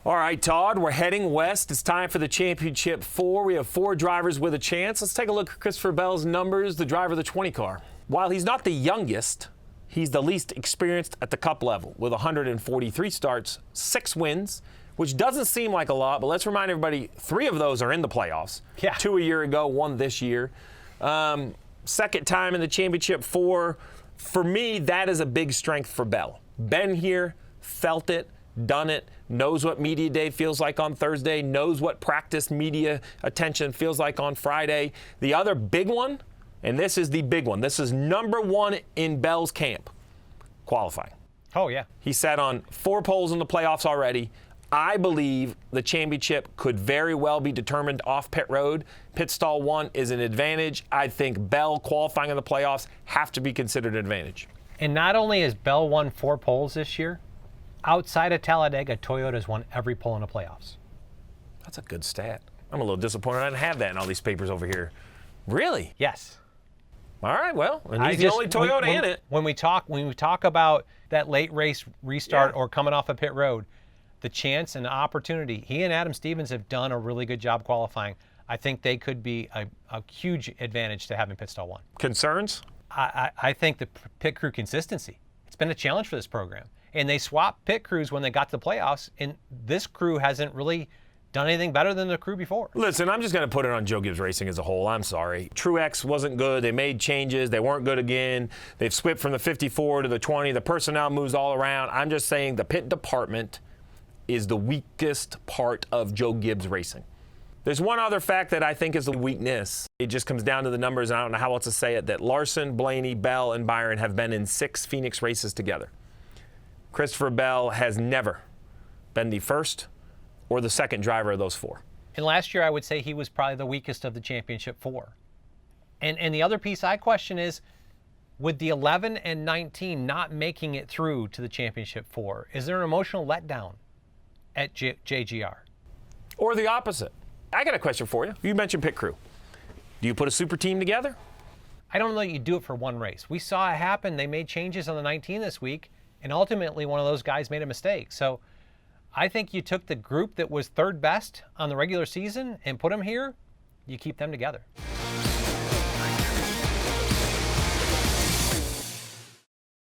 All right, Todd, we're heading west. It's time for the Championship 4. We have 4 drivers with a chance. Let's take a look at Christopher Bell's numbers, the driver of the 20 car. While he's not the youngest, he's the least experienced at the Cup level with 143 starts, 6 wins, which doesn't seem like a lot, but let's remind everybody, 3 of those are in the playoffs. Yeah. 2 a year ago, 1 this year. Second time in the Championship 4. For me, that is a big strength for Bell. Been here, felt it, done it, knows what media day feels like on Thursday, knows what practice media attention feels like on Friday. The other big one, and this is the big one, this is number 1 in Bell's camp, qualifying. Oh, yeah. He sat on 4 poles in the playoffs already. I believe the championship could very well be determined off pit road. Pit stall 1 is an advantage. I think Bell qualifying in the playoffs have to be considered an advantage. And not only has Bell won 4 poles this year, outside of Talladega, Toyota's won every pole in the playoffs. That's a good stat. I'm a little disappointed I didn't have that in all these papers over here. Really? Yes. All right, well, and he's the only Toyota in it. When we talk about that late race restart or coming off a pit road, the chance and the opportunity, he and Adam Stevens have done a really good job qualifying. I think they could be a huge advantage to having pit stall 1. Concerns? I think the pit crew consistency. It's been a challenge for this program. And they swapped pit crews when they got to the playoffs, and this crew hasn't really done anything better than the crew before. Listen, I'm just going to put it on Joe Gibbs Racing as a whole. I'm sorry. Truex wasn't good. They made changes. They weren't good again. They've slipped from the 54 to the 20. The personnel moves all around. I'm just saying the pit department is the weakest part of Joe Gibbs Racing. There's one other fact that I think is the weakness. It just comes down to the numbers, and I don't know how else to say it, that Larson, Blaney, Bell, and Byron have been in 6 Phoenix races together. Christopher Bell has never been the first or the second driver of those 4. And last year, I would say he was probably the weakest of the championship 4. And the other piece I question is, with the 11 and 19 not making it through to the championship 4, is there an emotional letdown at JGR? Or the opposite. I got a question for you. You mentioned pit crew. Do you put a super team together? I don't know that you do it for one race. We saw it happen. They made changes on the 19 this week, and ultimately one of those guys made a mistake. So I think you took the group that was 3rd best on the regular season and put them here, you keep them together.